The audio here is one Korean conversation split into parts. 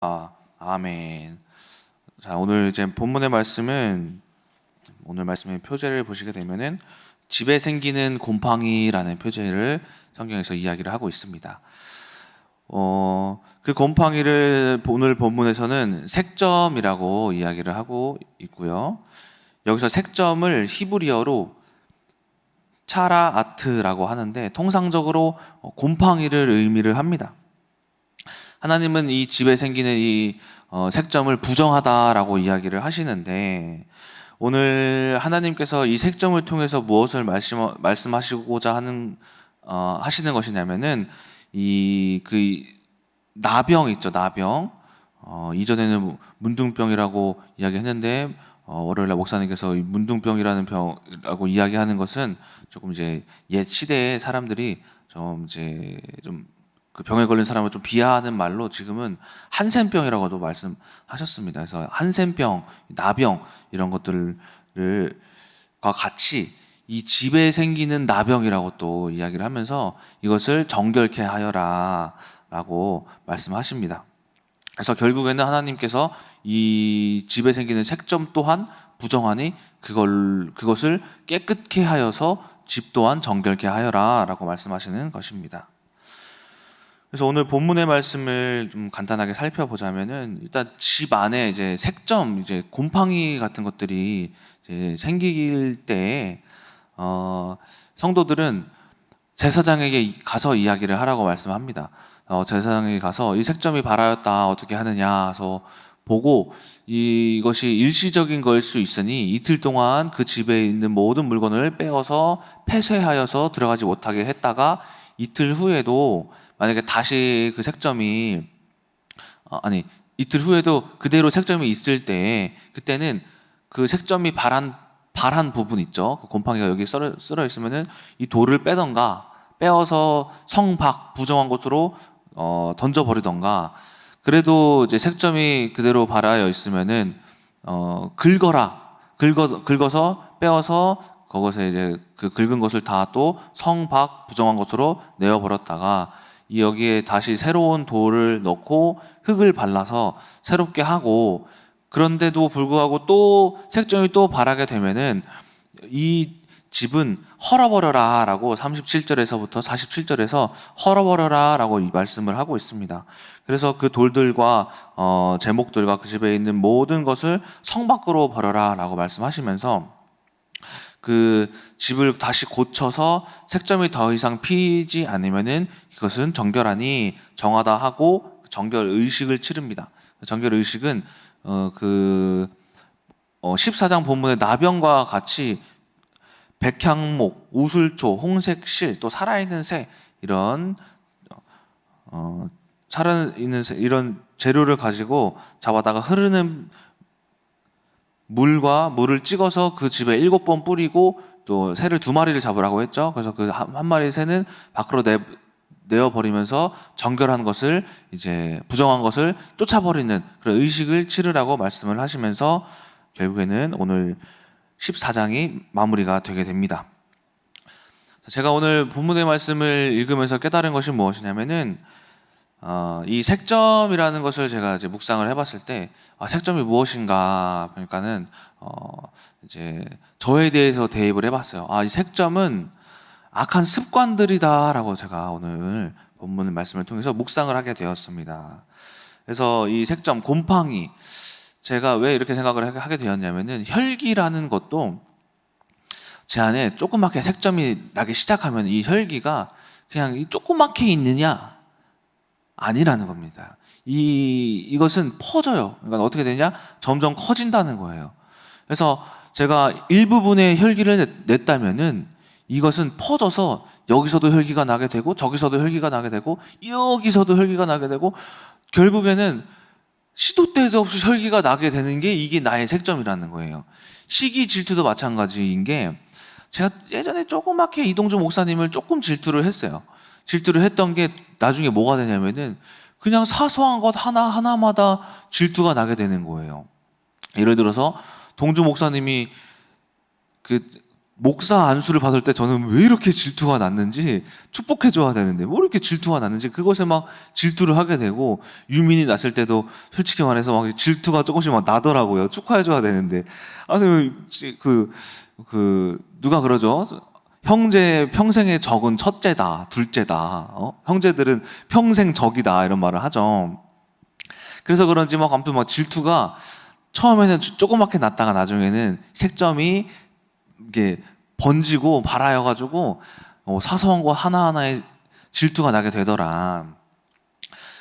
아멘. 자, 오늘 이제 본문의 말씀은 오늘 말씀의 표제를 보시게 되면은 집에 생기는 곰팡이라는 표제를 성경에서 이야기를 하고 있습니다. 그 곰팡이를 오늘 본문에서는 색점이라고 이야기를 하고 있고요. 여기서 색점을 히브리어로 차라아트라고 하는데 통상적으로 곰팡이를 의미를 합니다. 하나님은 이 집에 생기는 이 색점을 부정하다라고 이야기를 하시는데 오늘 하나님께서 이 색점을 통해서 무엇을 말씀하시고자 하시는 것이냐면은 이 나병 있죠, 나병. 이전에는 문둥병이라고 이야기했는데 월요일날 목사님께서 이 문둥병이라는 병이라고 이야기하는 것은 조금 이제 옛 시대의 사람들이 좀 그 병에 걸린 사람을 좀 비하하는 말로 지금은 한센병이라고도 말씀하셨습니다. 그래서 한센병, 나병 이런 것들과 같이 이 집에 생기는 나병이라고 또 이야기를 하면서 이것을 정결케 하여라라고 말씀하십니다. 그래서 결국에는 하나님께서 이 집에 생기는 색점 또한 부정하니 그것을 깨끗게 하여서 집 또한 정결케 하여라라고 말씀하시는 것입니다. 그래서 오늘 본문의 말씀을 좀 간단하게 살펴보자면은 일단 집 안에 이제 색점, 이제 곰팡이 같은 것들이 이제 생길 때 성도들은 제사장에게 가서 이야기를 하라고 말씀합니다. 제사장에게 가서 이 색점이 발하였다 어떻게 하느냐 해서 보고 이것이 일시적인 걸 수 있으니 이틀 동안 그 집에 있는 모든 물건을 빼어서 폐쇄하여서 들어가지 못하게 했다가 이틀 후에도 만약에 다시 그 색점이 이틀 후에도 그대로 색점이 있을 때 그때는 그 색점이 발한 부분 있죠. 그 곰팡이가 여기 쓸어 있으면은 이 돌을 빼어서 성박 부정한 곳으로 던져버리던가, 그래도 이제 색점이 그대로 발하여 있으면은 긁어서 빼어서 거기서 이제 그 긁은 것을 다 또 성박 부정한 것으로 내어버렸다가 여기에 다시 새로운 돌을 넣고 흙을 발라서 새롭게 하고, 그런데도 불구하고 또 색점이 또 발하게 되면은 이 집은 헐어버려라 라고 37절에서부터 47절에서 헐어버려라 라고 이 말씀을 하고 있습니다. 그래서 그 돌들과 제목들과 그 집에 있는 모든 것을 성 밖으로 버려라 라고 말씀하시면서 그 집을 다시 고쳐서 색점이 더 이상 피지 않으면은 그것은 정결하니 정하다 하고 정결 의식을 치릅니다. 정결 의식은 14장 본문의 나병과 같이 백향목, 우슬초, 홍색실, 또 살아있는 새 이런 살아있는 새 이런 재료를 가지고 잡아다가 흐르는 물을 찍어서 그 집에 7번 뿌리고 또 새를 2마리를 잡으라고 했죠. 그래서 그 한 마리 새는 밖으로 내어버리면서 정결한 것을 이제 부정한 것을 쫓아버리는 그런 의식을 치르라고 말씀을 하시면서 결국에는 오늘 14장이 마무리가 되게 됩니다. 제가 오늘 본문의 말씀을 읽으면서 깨달은 것이 무엇이냐면은 이 색점이라는 것을 제가 이제 묵상을 해봤을 때 색점이 무엇인가 보니까는 이제 저에 대해서 대입을 해봤어요. 이 색점은 악한 습관들이다라고 제가 오늘 본문 말씀을 통해서 묵상을 하게 되었습니다. 그래서 이 색점, 곰팡이, 제가 왜 이렇게 생각을 하게 되었냐면은 혈기라는 것도 제 안에 조그맣게 색점이 나기 시작하면 이 혈기가 그냥 이 조그맣게 있느냐? 아니라는 겁니다. 이것은 퍼져요. 그러니까 어떻게 되냐? 점점 커진다는 거예요. 그래서 제가 일부분의 혈기를 냈다면은 이것은 퍼져서 여기서도 혈기가 나게 되고 저기서도 혈기가 나게 되고 여기서도 혈기가 나게 되고 결국에는 시도 때도 없이 혈기가 나게 되는 게 이게 나의 색점이라는 거예요. 시기 질투도 마찬가지인 게 제가 예전에 조그맣게 이동주 목사님을 조금 질투를 했어요. 질투를 했던 게 나중에 뭐가 되냐면은 그냥 사소한 것 하나하나마다 질투가 나게 되는 거예요. 예를 들어서 동주 목사님이 목사 안수를 받을 때 저는 왜 이렇게 질투가 났는지, 축복해줘야 되는데 뭐 이렇게 질투가 났는지 그것에 막 질투를 하게 되고, 유민이 났을 때도 솔직히 말해서 막 질투가 조금씩 막 나더라고요. 축하해줘야 되는데. 아니 누가 그러죠? 형제 평생의 적은 첫째다, 둘째다. 형제들은 평생 적이다 이런 말을 하죠. 그래서 그런지 막 아무튼 막 질투가 처음에는 조그맣게 났다가 나중에는 색점이 이게 번지고 발하여가지고 사소한 거 하나하나에 질투가 나게 되더라.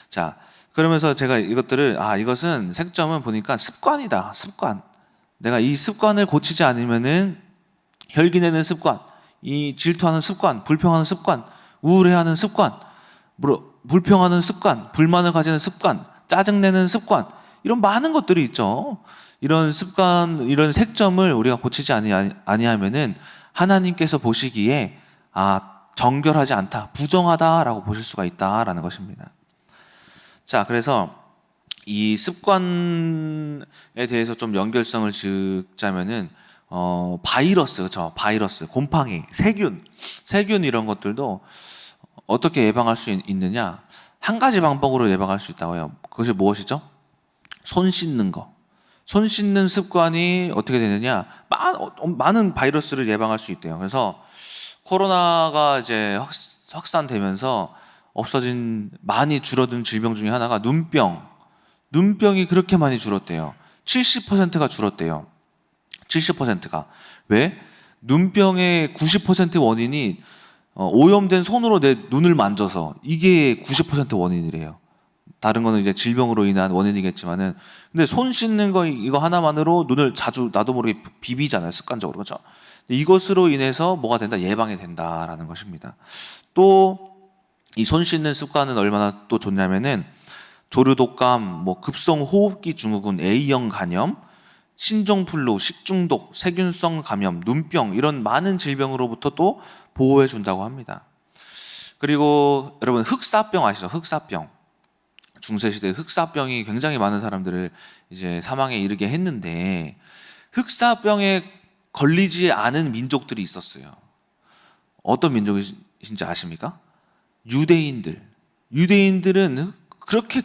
자, 그러면서 제가 이것들을 이것은 색점은 보니까 습관이다. 습관. 내가 이 습관을 고치지 않으면은 혈기내는 습관, 이 질투하는 습관, 불평하는 습관, 우울해하는 습관, 불평하는 습관, 불만을 가지는 습관, 짜증내는 습관, 이런 많은 것들이 있죠. 이런 습관, 이런 색점을 우리가 고치지 아니하면은 하나님께서 보시기에 정결하지 않다, 부정하다라고 보실 수가 있다라는 것입니다. 자, 그래서 이 습관에 대해서 좀 연결성을 짓자면은 바이러스, 그렇죠? 바이러스, 곰팡이, 세균 이런 것들도 어떻게 예방할 수 있느냐? 한 가지 방법으로 예방할 수 있다고 해요. 그것이 무엇이죠? 손 씻는 거. 손 씻는 습관이 어떻게 되느냐? 많은 바이러스를 예방할 수 있대요. 그래서 코로나가 이제 확산되면서 많이 줄어든 질병 중에 하나가 눈병이 그렇게 많이 줄었대요. 70%가 줄었대요. 70%가. 왜? 눈병의 90% 원인이 오염된 손으로 내 눈을 만져서, 이게 90% 원인이래요. 다른 거는 이제 질병으로 인한 원인이겠지만은, 근데 손 씻는 거 이거 하나만으로 눈을 자주 나도 모르게 비비잖아요, 습관적으로. 그렇죠? 이것으로 인해서 뭐가 된다? 예방이 된다라는 것입니다. 또 이 손 씻는 습관은 얼마나 또 좋냐면은 조류독감, 급성 호흡기 증후군, A형 간염, 신종플루, 식중독, 세균성 감염, 눈병, 이런 많은 질병으로부터 또 보호해 준다고 합니다. 그리고 여러분, 흑사병 아시죠? 흑사병. 중세시대 흑사병이 굉장히 많은 사람들을 이제 사망에 이르게 했는데, 흑사병에 걸리지 않은 민족들이 있었어요. 어떤 민족인지 아십니까? 유대인들은 그렇게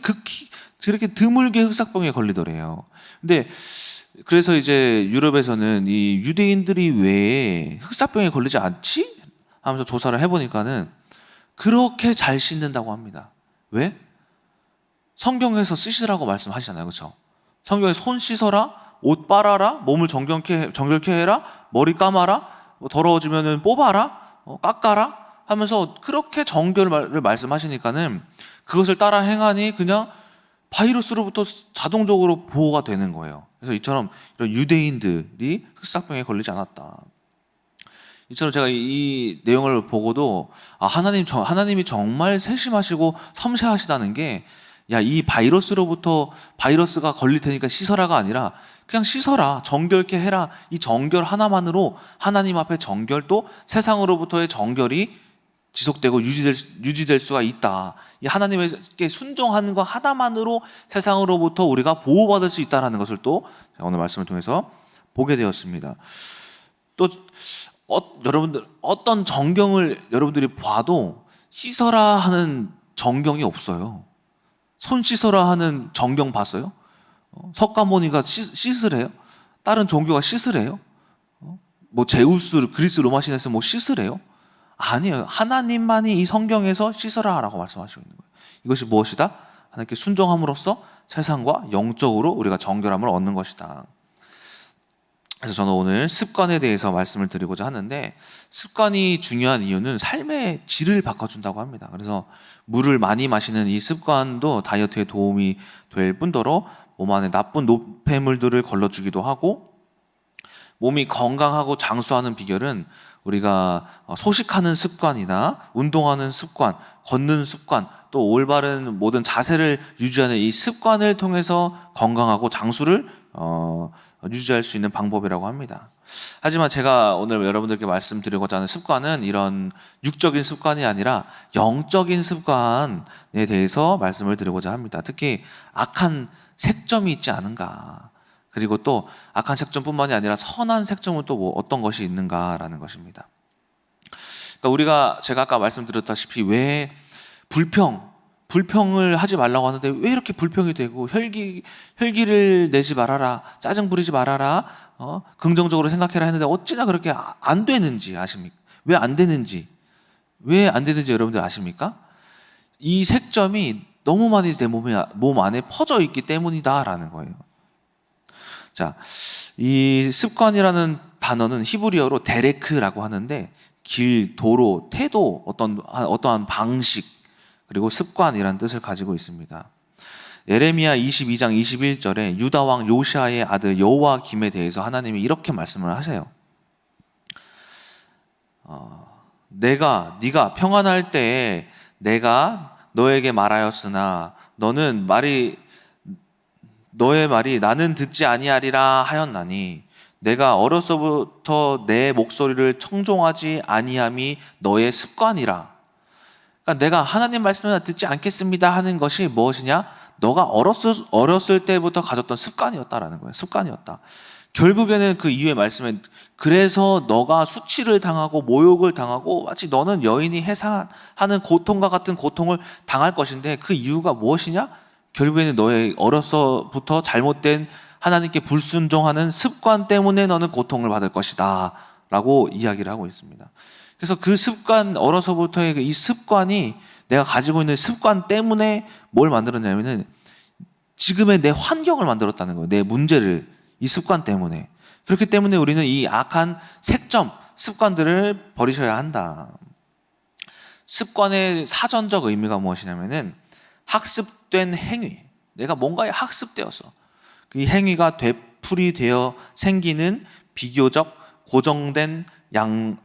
드물게 흑사병에 걸리더래요. 근데 그래서 이제 유럽에서는 이 유대인들이 왜 흑사병에 걸리지 않지? 하면서 조사를 해보니까는 그렇게 잘 씻는다고 합니다. 왜? 성경에서 씻으라고 말씀하시잖아요. 그렇죠? 성경에 손 씻어라, 옷 빨아라, 몸을 정결케 해라, 머리 감아라, 더러워지면은 뽑아라, 깎아라 하면서 그렇게 정결을 말씀하시니까는 그것을 따라 행하니 그냥 바이러스로부터 자동적으로 보호가 되는 거예요. 그래서 이처럼 이런 유대인들이 흑사병에 걸리지 않았다. 이처럼 제가 이 내용을 보고도 하나님이 정말 세심하시고 섬세하시다는 게, 이 바이러스가 걸릴 테니까 씻어라가 아니라 그냥 씻어라, 정결케 해라. 이 정결 하나만으로 하나님 앞에 정결도, 세상으로부터의 정결이 지속되고 유지될 수가 있다. 이 하나님께 순종하는 것 하나만으로 세상으로부터 우리가 보호받을 수 있다는 것을 또 오늘 말씀을 통해서 보게 되었습니다. 또 여러분들 어떤 정경을 여러분들이 봐도 씻어라 하는 정경이 없어요. 손 씻어라 하는 정경 봤어요? 석가모니가 씻으래요? 다른 종교가 씻으래요? 제우스, 그리스 로마 신에서 씻으래요? 아니에요. 하나님만이 이 성경에서 씻어라라고 말씀하시고 있는 거예요. 이것이 무엇이다? 하나님께 순종함으로써 세상과 영적으로 우리가 정결함을 얻는 것이다. 그래서 저는 오늘 습관에 대해서 말씀을 드리고자 하는데, 습관이 중요한 이유는 삶의 질을 바꿔준다고 합니다. 그래서 물을 많이 마시는 이 습관도 다이어트에 도움이 될 뿐더러 몸 안에 나쁜 노폐물들을 걸러주기도 하고, 몸이 건강하고 장수하는 비결은 우리가 소식하는 습관이나 운동하는 습관, 걷는 습관, 또 올바른 모든 자세를 유지하는 이 습관을 통해서 건강하고 장수를 유지할 수 있는 방법이라고 합니다. 하지만 제가 오늘 여러분들께 말씀드리고자 하는 습관은 이런 육적인 습관이 아니라 영적인 습관에 대해서 말씀을 드리고자 합니다. 특히 악한 색점이 있지 않은가. 그리고 또 악한 색점뿐만이 아니라 선한 색점은 또 뭐 어떤 것이 있는가라는 것입니다. 그러니까 제가 아까 말씀드렸다시피 왜 불평을 하지 말라고 하는데 왜 이렇게 불평이 되고 혈기를 내지 말아라, 짜증 부리지 말아라, 긍정적으로 생각해라 했는데 어찌나 그렇게 안 되는지 아십니까? 왜 안 되는지 여러분들 아십니까? 이 색점이 너무 많이 내 몸 안에 퍼져 있기 때문이다라는 거예요. 자, 이 습관이라는 단어는 히브리어로 데레크라고 하는데 길, 도로, 태도, 어떠한 방식, 그리고 습관이라는 뜻을 가지고 있습니다. 예레미야 22장 21절에 유다 왕 요시아의 아들 여호와김에 대해서 하나님이 이렇게 말씀을 하세요. 네가 평안할 때에 내가 너에게 말하였으나 너의 말이 나는 듣지 아니하리라 하였나니 내가 어려서부터 내 목소리를 청종하지 아니함이 너의 습관이라. 그러니까 내가 하나님 말씀을 듣지 않겠습니다 하는 것이 무엇이냐? 너가 어렸을 때부터 가졌던 습관이었다라는 거예요. 습관이었다. 결국에는 그 이후의 말씀에 그래서 너가 수치를 당하고 모욕을 당하고 마치 너는 여인이 해상하는 고통과 같은 고통을 당할 것인데 그 이유가 무엇이냐? 결국에는 너의 어려서부터 잘못된 하나님께 불순종하는 습관 때문에 너는 고통을 받을 것이다 라고 이야기를 하고 있습니다. 그래서 그 습관, 어려서부터의 이 습관이 내가 가지고 있는 습관 때문에 뭘 만들었냐면은 지금의 내 환경을 만들었다는 거예요. 내 문제를 이 습관 때문에. 그렇기 때문에 우리는 이 악한 습관들을 버리셔야 한다. 습관의 사전적 의미가 무엇이냐면은 학습된 행위. 내가 뭔가에 학습되었어. 이 행위가 되풀이되어 생기는 비교적 고정된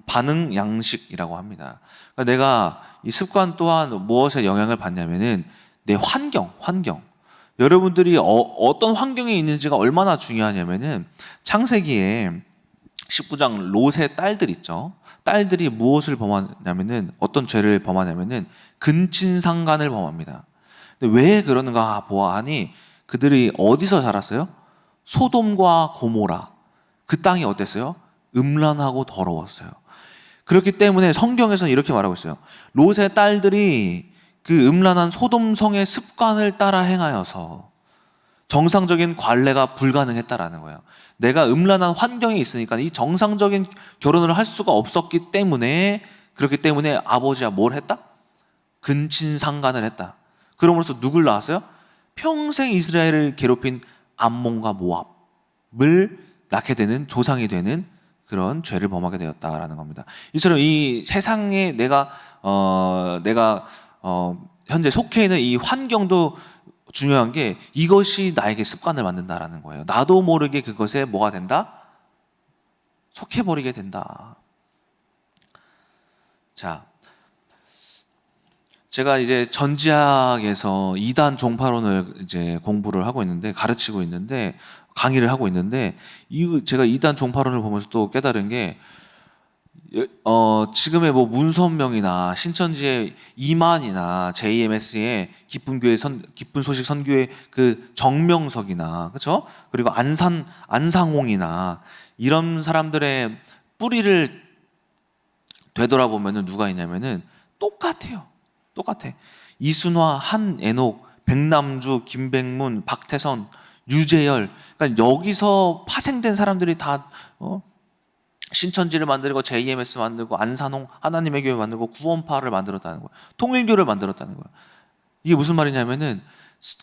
반응 양식이라고 합니다. 그러니까 내가 이 습관 또한 무엇에 영향을 받냐면은 내 환경. 여러분들이 어떤 환경에 있는지가 얼마나 중요하냐면은 창세기에 19장 롯의 딸들 있죠. 딸들이 무엇을 범하냐면은 어떤 죄를 범하냐면은 근친상간을 범합니다. 근데 왜 그러는가 보아하니 그들이 어디서 자랐어요? 소돔과 고모라. 그 땅이 어땠어요? 음란하고 더러웠어요. 그렇기 때문에 성경에서는 이렇게 말하고 있어요. 롯의 딸들이 그 음란한 소돔성의 습관을 따라 행하여서 정상적인 관례가 불가능했다라는 거예요. 내가 음란한 환경에 있으니까 이 정상적인 결혼을 할 수가 없었기 때문에 그렇기 때문에 아버지가 뭘 했다? 근친상간을 했다. 그럼으로써 누굴 낳았어요? 평생 이스라엘을 괴롭힌 암몬과 모압을 낳게 되는 조상이 되는 그런 죄를 범하게 되었다라는 겁니다. 이처럼 이 세상에 내가 현재 속해 있는 이 환경도 중요한 게 이것이 나에게 습관을 만든다라는 거예요. 나도 모르게 그것에 뭐가 된다? 속해버리게 된다. 자, 제가 이제 전지학에서 이단 종파론을 이제 공부를 하고 있는데 가르치고 있는데 강의를 하고 있는데 제가 이단 종파론을 보면서 또 깨달은 게 지금의 뭐 문선명이나 신천지의 이만이나 JMS의 기쁜 소식 선교의 그 정명석이나 그렇죠? 그리고 안상홍이나 이런 사람들의 뿌리를 되돌아보면은 누가 있냐면은 똑같아. 이순화, 한애녹, 백남주, 김백문, 박태선, 유재열. 그러니까 여기서 파생된 사람들이 다 신천지를 만들고 JMS 만들고 안산홍 하나님의 교회 만들고 구원파를 만들었다는 거예요. 통일교를 만들었다는 거예요. 이게 무슨 말이냐면은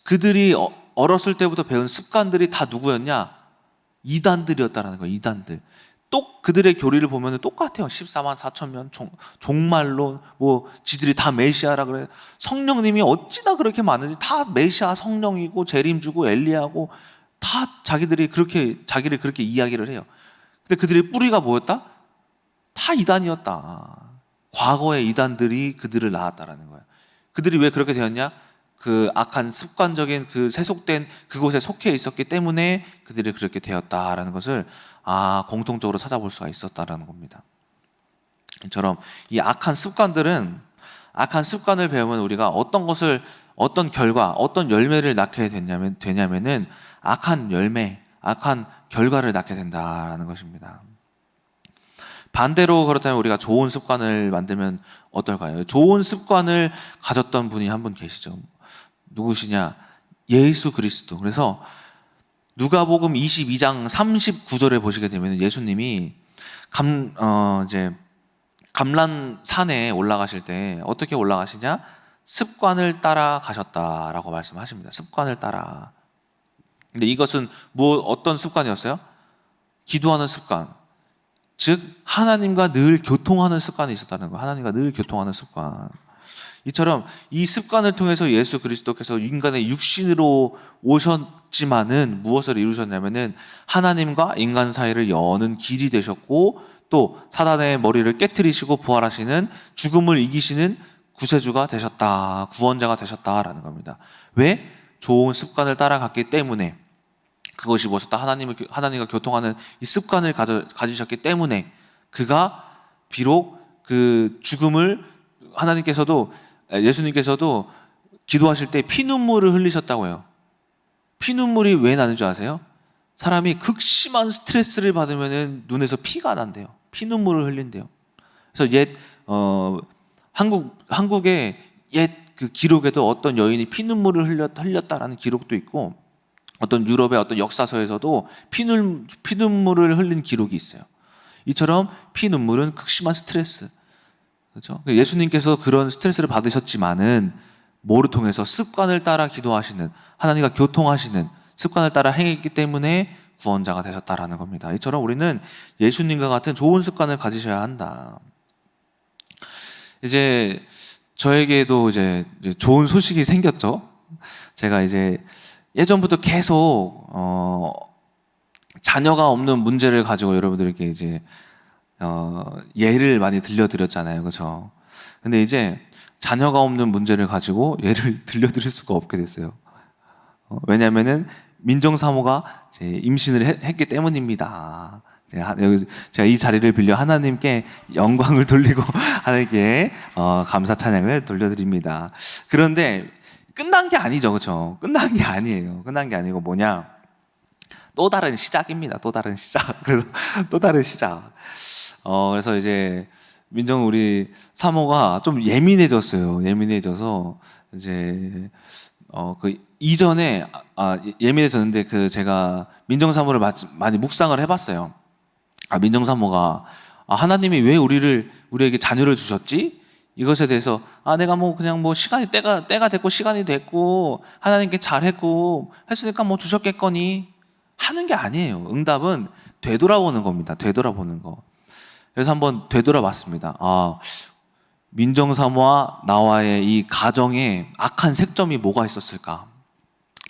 그들이 어렸을 때부터 배운 습관들이 다 누구였냐? 이단들이었다라는 거예요. 이단들. 그들의 교리를 보면 똑같아요. 14만 4천 명 종말론 뭐 지들이 다 메시아라 그래. 성령님이 어찌나 그렇게 많은지 다 메시아 성령이고 재림주고 엘리야고 다 자기를 그렇게 이야기를 해요. 근데 그들의 뿌리가 뭐였다? 다 이단이었다. 과거의 이단들이 그들을 낳았다라는 거예요. 그들이 왜 그렇게 되었냐? 그 악한 습관적인 그 세속된 그곳에 속해 있었기 때문에 그들이 그렇게 되었다라는 것을 공통적으로 찾아볼 수가 있었다라는 겁니다. 이처럼 이 악한 습관을 배우면 우리가 어떤 결과, 어떤 열매를 낳게 되냐면은 악한 열매, 악한 결과를 낳게 된다라는 것입니다. 반대로 그렇다면 우리가 좋은 습관을 만들면 어떨까요? 좋은 습관을 가졌던 분이 한 분 계시죠. 누구시냐? 예수 그리스도. 그래서 누가복음 22장 39절에 보시게 되면 예수님이 이제 감람산에 올라가실 때 어떻게 올라가시냐? 습관을 따라 가셨다라고 말씀하십니다. 습관을 따라. 근데 이것은 어떤 습관이었어요? 기도하는 습관. 즉 하나님과 늘 교통하는 습관이 있었다는 거예요. 하나님과 늘 교통하는 습관. 이처럼 이 습관을 통해서 예수 그리스도께서 인간의 육신으로 오셨지만은 무엇을 이루셨냐면은 하나님과 인간 사이를 여는 길이 되셨고 또 사단의 머리를 깨트리시고 부활하시는 죽음을 이기시는 구세주가 되셨다. 구원자가 되셨다라는 겁니다. 왜? 좋은 습관을 따라갔기 때문에 그것이 무엇이다? 하나님과 교통하는 이 습관을 가지셨기 때문에 그가 비록 그 죽음을 예수님께서도 기도하실 때 피눈물을 흘리셨다고 해요. 피눈물이 왜 나는 줄 아세요? 사람이 극심한 스트레스를 받으면 눈에서 피가 난대요. 피눈물을 흘린대요. 그래서 한국의 옛 그 기록에도 어떤 여인이 피눈물을 흘렸다라는 기록도 있고 어떤 유럽의 어떤 역사서에서도 피눈물을 흘린 기록이 있어요. 이처럼 피눈물은 극심한 스트레스. 그렇죠? 예수님께서 그런 스트레스를 받으셨지만은 뭐를 통해서 습관을 따라 기도하시는 하나님과 교통하시는 습관을 따라 행했기 때문에 구원자가 되셨다라는 겁니다. 이처럼 우리는 예수님과 같은 좋은 습관을 가지셔야 한다. 이제 저에게도 이제 좋은 소식이 생겼죠. 제가 이제 예전부터 계속 자녀가 없는 문제를 가지고 여러분들께 이제 예를 많이 들려드렸잖아요, 그렇죠? 근데 이제 자녀가 없는 문제를 가지고 예를 들려드릴 수가 없게 됐어요. 왜냐하면은 민정사모가 임신을 했기 때문입니다. 제가 이 자리를 빌려 하나님께 영광을 돌리고 하나님께 감사 찬양을 돌려드립니다. 그런데 끝난 게 아니죠, 그렇죠? 끝난 게 아니에요. 끝난 게 아니고 뭐냐? 또 다른 시작입니다. 또 다른 시작. 그래서 또 다른 시작. 그래서 이제 우리 사모가 좀 예민해졌어요. 예민해져서 이제 그 이전에 예민해졌는데 그 제가 민정사모를 많이 묵상을 해봤어요. 민정사모가 하나님이 왜 우리에게 자녀를 주셨지? 이것에 대해서 내가 그냥 시간이 때가 됐고 시간이 됐고 하나님께 잘했고 했으니까 주셨겠거니 하는 게 아니에요. 응답은 되돌아보는 겁니다. 되돌아보는 거. 그래서 한번 되돌아봤습니다. 민정사모와 나와의 이 가정에 악한 색점이 뭐가 있었을까?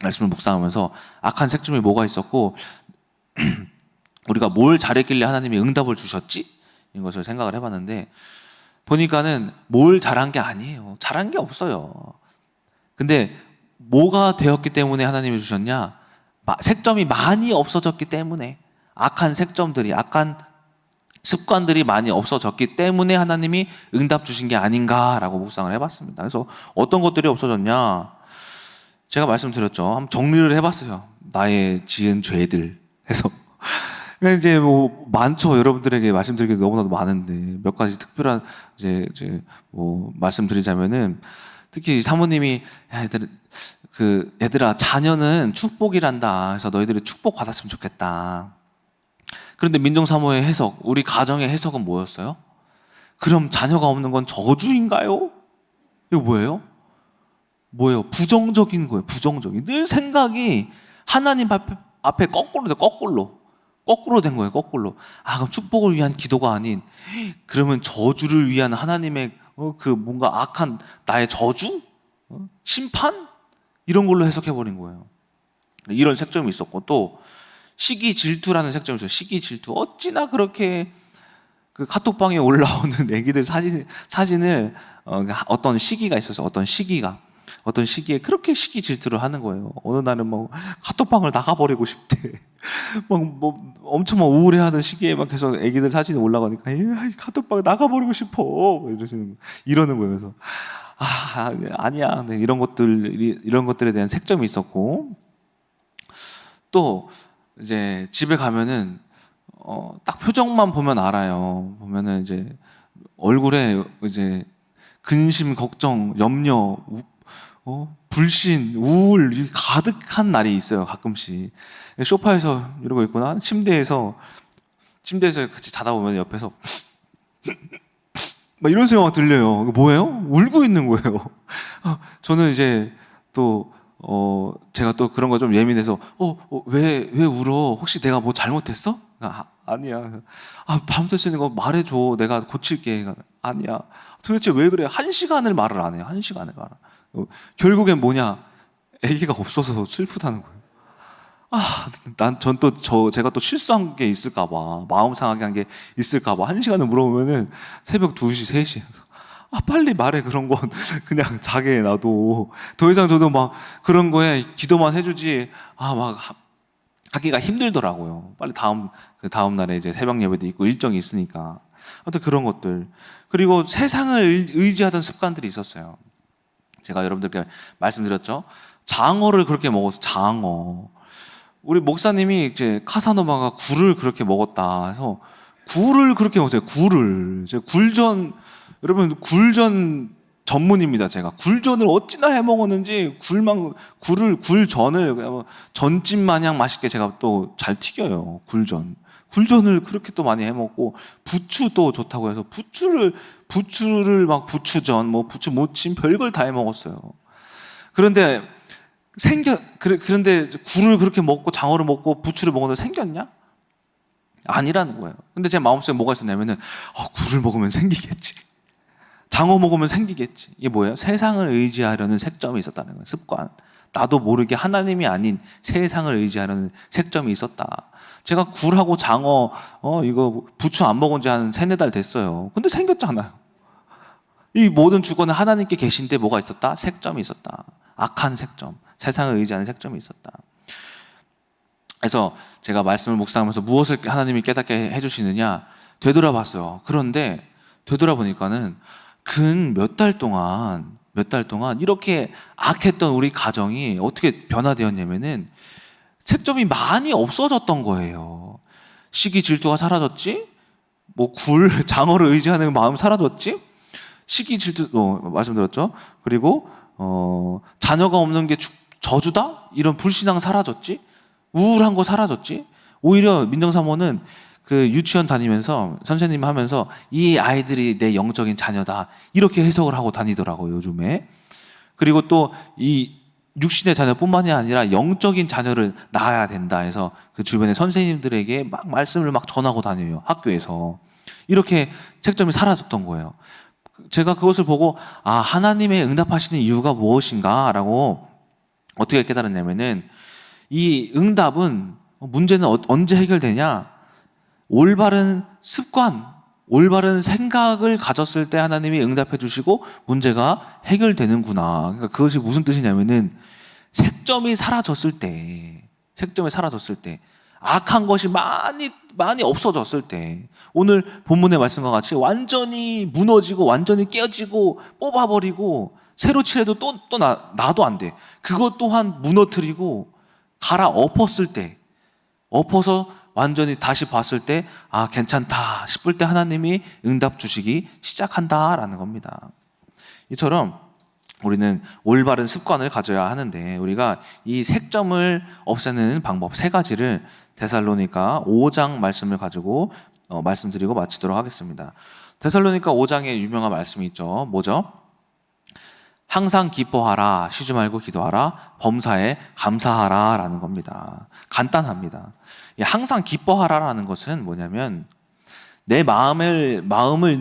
말씀을 묵상하면서 악한 색점이 뭐가 있었고 우리가 뭘 잘했길래 하나님이 응답을 주셨지? 이것을 생각을 해봤는데 보니까는 뭘 잘한 게 아니에요. 잘한 게 없어요. 근데 뭐가 되었기 때문에 하나님이 주셨냐? 색점이 많이 없어졌기 때문에 악한 색점들이 악한 습관들이 많이 없어졌기 때문에 하나님이 응답 주신 게 아닌가라고 묵상을 해봤습니다. 그래서 어떤 것들이 없어졌냐? 제가 말씀드렸죠. 한번 정리를 해봤어요. 나의 지은 죄들 해서 이제 많죠. 여러분들에게 말씀드리기 너무나도 많은데 몇 가지 특별한 이제 말씀드리자면은 특히 사모님이 얘들아 자녀는 축복이란다. 그래서 너희들이 축복 받았으면 좋겠다. 그런데 민정사모의 해석, 우리 가정의 해석은 뭐였어요? 그럼 자녀가 없는 건 저주인가요? 이거 뭐예요? 부정적인 거예요. 부정적인. 늘 생각이 하나님 앞에 거꾸로 돼. 거꾸로 된 거예요. 거꾸로. 그럼 축복을 위한 기도가 아닌 그러면 저주를 위한 하나님의 뭔가 악한 나의 저주? 심판? 이런 걸로 해석해버린 거예요. 이런 색점이 있었고 또 시기 질투라는 색점이 있어요. 시기 질투. 어찌나 그렇게 그 카톡방에 올라오는 애기들 사진을 어떤 시기가 있어서 어떤 시기에 그렇게 시기 질투를 하는 거예요. 어느 날은 카톡방을 나가버리고 싶대. 엄청 우울해하는 시기에 계속 애기들 사진이 올라가니까 카톡방 나가버리고 싶어. 이러는 거예요. 그래서 아니야. 이런 것들에 대한 색점이 있었고 또 이제 집에 가면은 딱 표정만 보면 알아요. 보면은 이제 얼굴에 이제 근심, 걱정, 염려, 불신, 우울 이게 가득한 날이 있어요. 가끔씩 소파에서 이러고 있거나 침대에서 같이 자다 보면 옆에서 막 이런 소리가 들려요. 이거 뭐예요? 울고 있는 거예요. 저는 이제 또 제가 또 그런 거 좀 예민해서 왜 울어? 혹시 내가 뭐 잘못했어? 아니야. 밤새 쓰는 거 말해줘. 내가 고칠게. 아니야. 도대체 왜 그래? 1시간을 말을 안 해요. 1시간을 말. 결국엔 뭐냐? 아기가 없어서 슬프다는 거예요. 제가 또 실수한 게 있을까봐, 마음 상하게 한 게 있을까봐, 1시간을 물어보면은 새벽 2시, 3시. 빨리 말해, 그런 건. 그냥 자게 놔둬. 더 이상 저도 막 그런 거에 기도만 해주지, 막 하기가 힘들더라고요. 빨리 그 다음 날에 이제 새벽 예배도 있고 일정이 있으니까. 아무튼 그런 것들. 그리고 세상을 의지하던 습관들이 있었어요. 제가 여러분들께 말씀드렸죠. 장어를 그렇게 먹어서 장어. 우리 목사님이 이제 카사노바가 굴을 그렇게 먹었다 해서 굴을 그렇게 먹었어요. 굴을. 제가 여러분 굴전 전문입니다. 제가 굴전을 어찌나 해 먹었는지 굴전을 그냥 전찜 마냥 맛있게 제가 또 잘 튀겨요. 굴전을 그렇게 또 많이 해 먹고 부추도 좋다고 해서 부추를 막 부추전, 뭐 부추 무침 별걸 다 해 먹었어요. 그런데 굴을 그렇게 먹고 장어를 먹고 부추를 먹었는데 생겼냐? 아니라는 거예요. 근데 제 마음속에 뭐가 있었냐면은 굴을 먹으면 생기겠지. 장어 먹으면 생기겠지. 이게 뭐예요? 세상을 의지하려는 색점이 있었다는 거예요. 습관. 나도 모르게 하나님이 아닌 세상을 의지하려는 색점이 있었다. 제가 굴하고 장어 이거 부추 안 먹은 지 한 3-4달 됐어요. 근데 생겼잖아요. 이 모든 주권은 하나님께 계신데 뭐가 있었다? 색점이 있었다. 악한 색점. 세상을 의지하는 색점이 있었다. 그래서 제가 말씀을 묵상하면서 무엇을 하나님이 깨닫게 해주시느냐 되돌아봤어요. 그런데 되돌아보니까는 근 몇 달 동안 이렇게 악했던 우리 가정이 어떻게 변화되었냐면은 색점이 많이 없어졌던 거예요. 시기 질투가 사라졌지? 장어를 의지하는 마음 사라졌지? 시기 질투 말씀드렸죠. 그리고 자녀가 없는 게 저주다? 이런 불신앙 사라졌지? 우울한 거 사라졌지? 오히려 민정사모는 그 유치원 다니면서 선생님 하면서 이 아이들이 내 영적인 자녀다 이렇게 해석을 하고 다니더라고요, 요즘에. 그리고 또 이 육신의 자녀뿐만이 아니라 영적인 자녀를 낳아야 된다 해서 그 주변의 선생님들에게 막 말씀을 막 전하고 다녀요, 학교에서. 이렇게 책점이 사라졌던 거예요. 제가 그것을 보고 하나님의 응답하시는 이유가 무엇인가 라고 어떻게 깨달았냐면은 이 응답은 문제는 언제 해결되냐? 올바른 습관, 올바른 생각을 가졌을 때 하나님이 응답해 주시고 문제가 해결되는구나. 그러니까 그것이 무슨 뜻이냐면은 색점이 사라졌을 때, 악한 것이 많이 없어졌을 때, 오늘 본문의 말씀과 같이 완전히 무너지고 완전히 깨지고 뽑아버리고 새로 칠해도 또 나도 안 돼. 그것 또한 무너뜨리고 갈아엎었을 때, 엎어서 완전히 다시 봤을 때 괜찮다 싶을 때 하나님이 응답 주시기 시작한다라는 겁니다. 이처럼 우리는 올바른 습관을 가져야 하는데 우리가 이 색점을 없애는 방법 3가지를 데살로니가 5장 말씀을 가지고 말씀드리고 마치도록 하겠습니다. 데살로니가 5장에 유명한 말씀이 있죠. 뭐죠? 항상 기뻐하라, 쉬지 말고 기도하라, 범사에 감사하라 라는 겁니다. 간단합니다. 항상 기뻐하라라는 것은 뭐냐면 내 마음을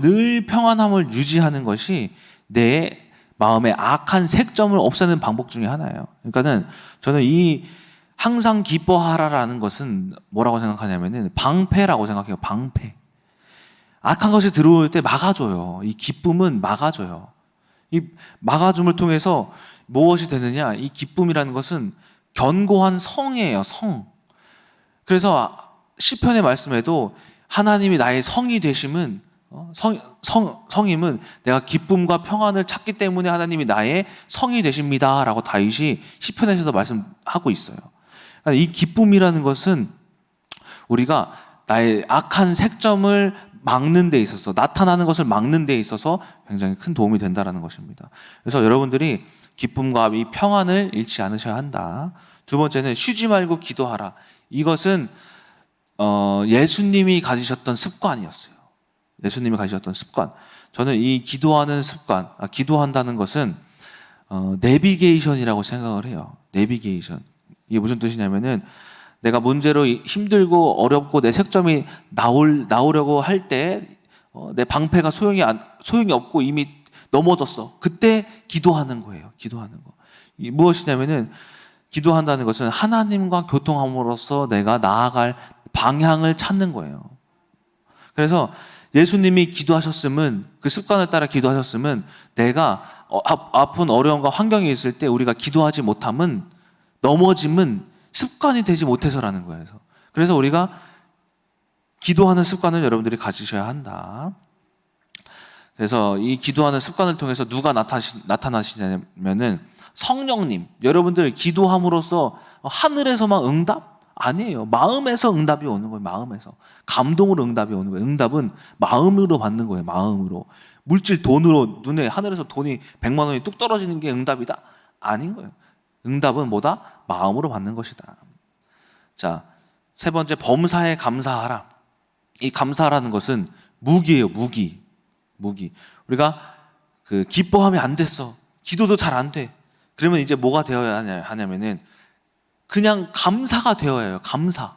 늘 평안함을 유지하는 것이 내 마음의 악한 색점을 없애는 방법 중에 하나예요. 그러니까는 저는 이 항상 기뻐하라라는 것은 뭐라고 생각하냐면은 방패라고 생각해요. 방패. 악한 것이 들어올 때 막아줘요. 이 기쁨은 막아줘요. 이 막아줌을 통해서 무엇이 되느냐? 이 기쁨이라는 것은 견고한 성이에요. 성. 그래서 시편의 말씀에도 하나님이 나의 성이 되심은 성임은 내가 기쁨과 평안을 찾기 때문에 하나님이 나의 성이 되십니다라고 다윗이 시편에서도 말씀하고 있어요. 이 기쁨이라는 것은 우리가 나의 악한 색점을 막는 데 있어서, 나타나는 것을 막는 데 있어서 굉장히 큰 도움이 된다는 것입니다. 그래서 여러분들이 기쁨과 이 평안을 잃지 않으셔야 한다. 두 번째는 쉬지 말고 기도하라. 이것은 예수님이 가지셨던 습관이었어요. 예수님이 가지셨던 습관. 저는 이 기도하는 습관, 기도한다는 것은 내비게이션이라고 생각을 해요. 내비게이션. 이게 무슨 뜻이냐면은 내가 문제로 힘들고 어렵고 내 색점이 나오려고 할 때 내 방패가 소용이 없고 이미 넘어졌어. 그때 기도하는 거예요. 기도하는 거. 무엇이냐면은 기도한다는 것은 하나님과 교통함으로써 내가 나아갈 방향을 찾는 거예요. 그래서 예수님이 기도하셨으면, 그 습관을 따라 기도하셨으면, 내가 아픈 어려움과 환경이 있을 때 우리가 기도하지 못함은, 넘어짐은 습관이 되지 못해서라는 거예요. 그래서 우리가 기도하는 습관을 여러분들이 가지셔야 한다. 그래서 이 기도하는 습관을 통해서 누가 나타나시냐면은 성령님. 여러분들 기도함으로써 하늘에서만 응답? 아니에요. 마음에서 응답이 오는 거예요. 마음에서. 감동으로 응답이 오는 거예요. 응답은 마음으로 받는 거예요. 마음으로. 물질 돈으로 눈에 하늘에서 돈이 100만 원이 뚝 떨어지는 게 응답이다? 아닌 거예요. 응답은 뭐다? 마음으로 받는 것이다. 자, 세 번째, 범사에 감사하라. 이 감사하라는 것은 무기예요. 무기. 우리가 기뻐하면 안 됐어. 기도도 잘 안 돼. 그러면 이제 뭐가 되어야 하냐면은 그냥 감사가 되어야 해요. 감사.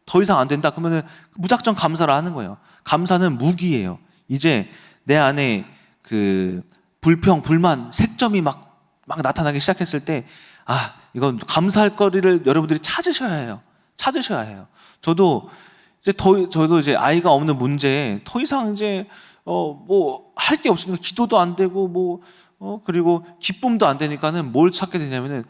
더 이상 안 된다 그러면은 무작정 감사를 하는 거예요. 감사는 무기예요. 이제 내 안에 불평, 불만, 색점이 막 나타나기 시작했을 때, 이건 감사할 거리를 여러분들이 찾으셔야 해요. 저도 이제 아이가 없는 문제에 더 이상 이제 뭐 할 게 없으니까 기도도 안 되고 그리고 기쁨도 안 되니까는 뭘 찾게 되냐면은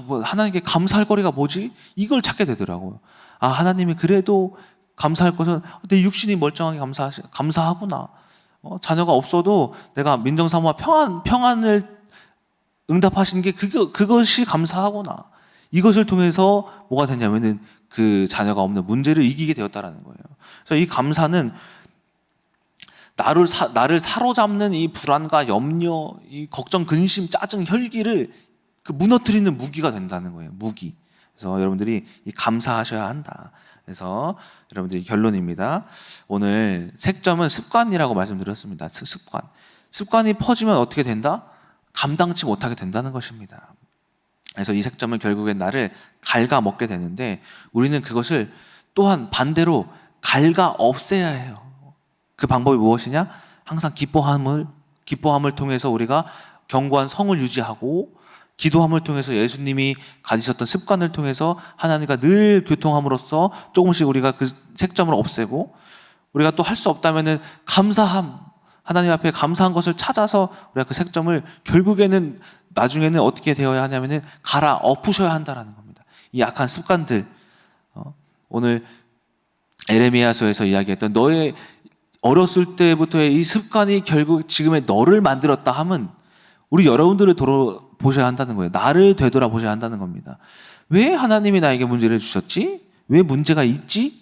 뭐 하나님께 감사할 거리가 뭐지? 이걸 찾게 되더라고요. 하나님이 그래도 감사할 것은 내 육신이 멀쩡하게 감사하구나. 자녀가 없어도 내가 민정사모와 평안을 응답하시는 게 그것이 감사하구나. 이것을 통해서 뭐가 되냐면은 그 자녀가 없는 문제를 이기게 되었다라는 거예요. 그래서 이 감사는 나를 사로잡는 이 불안과 염려, 이 걱정, 근심, 짜증, 혈기를 무너뜨리는 무기가 된다는 거예요. 무기. 그래서 여러분들이 이 감사하셔야 한다. 그래서 여러분들이 결론입니다. 오늘 색점은 습관이라고 말씀드렸습니다. 습관이 퍼지면 어떻게 된다? 감당치 못하게 된다는 것입니다. 그래서 이 색점은 결국엔 나를 갉아먹게 되는데 우리는 그것을 또한 반대로 갉아 없애야 해요. 그 방법이 무엇이냐? 항상 기뻐함을 통해서 우리가 견고한 성을 유지하고 기도함을 통해서 예수님이 가지셨던 습관을 통해서 하나님과 늘 교통함으로써 조금씩 우리가 그 색점을 없애고 우리가 또 할 수 없다면은 감사함, 하나님 앞에 감사한 것을 찾아서 우리가 그 색점을 결국에는 나중에는 어떻게 되어야 하냐면은 갈아 엎으셔야 한다라는 겁니다. 이 악한 습관들, 오늘 에레미야서에서 이야기했던 너의 어렸을 때부터의 이 습관이 결국 지금의 너를 만들었다 함은 우리 여러분들을 돌아보셔야 한다는 거예요. 나를 되돌아보셔야 한다는 겁니다. 왜 하나님이 나에게 문제를 주셨지? 왜 문제가 있지?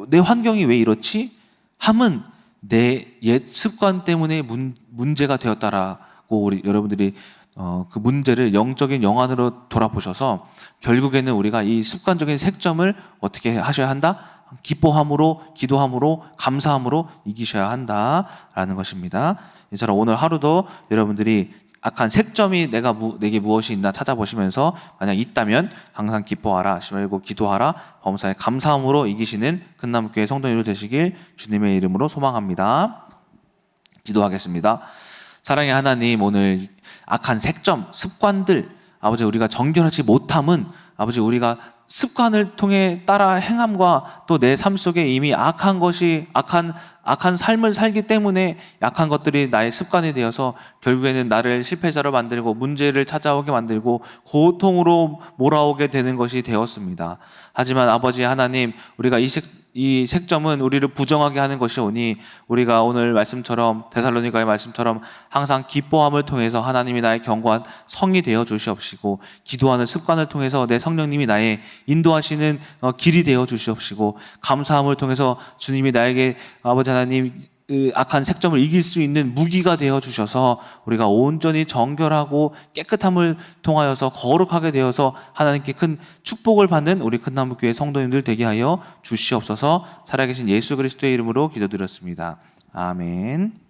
내 환경이 왜 이렇지? 함은 내 옛 습관 때문에 문제가 되었다라고 우리 여러분들이 그 문제를 영적인 영안으로 돌아보셔서 결국에는 우리가 이 습관적인 색점을 어떻게 하셔야 한다? 기뻐함으로, 기도함으로, 감사함으로 이기셔야 한다라는 것입니다. 이처럼 오늘 하루도 여러분들이 악한 색점이 내게 무엇이 있나 찾아보시면서 만약 있다면 항상 기뻐하라, 쉬지 말고 기도하라, 범사에 감사함으로 이기시는 금남교회 성도님들 되시길 주님의 이름으로 소망합니다. 기도하겠습니다. 사랑의 하나님, 오늘 악한 색점, 습관들, 아버지 우리가 정결하지 못함은 아버지 우리가 습관을 통해 따라 행함과 또 내 삶 속에 이미 악한 삶을 살기 때문에 약한 것들이 나의 습관이 되어서 결국에는 나를 실패자로 만들고 문제를 찾아오게 만들고 고통으로 몰아오게 되는 것이 되었습니다. 하지만 아버지 하나님, 우리가 이 색점은 우리를 부정하게 하는 것이오니 우리가 오늘 말씀처럼 데살로니가의 말씀처럼 항상 기뻐함을 통해서 하나님이 나의 견고한 성이 되어 주시옵시고 기도하는 습관을 통해서 내 성령님이 나의 인도하시는 길이 되어 주시옵시고 감사함을 통해서 주님이 나에게 아버지 하나님 그 악한 색점을 이길 수 있는 무기가 되어 주셔서 우리가 온전히 정결하고 깨끗함을 통하여서 거룩하게 되어서 하나님께 큰 축복을 받는 우리 큰나무교회 성도님들 되게 하여 주시옵소서. 살아계신 예수 그리스도의 이름으로 기도드렸습니다. 아멘.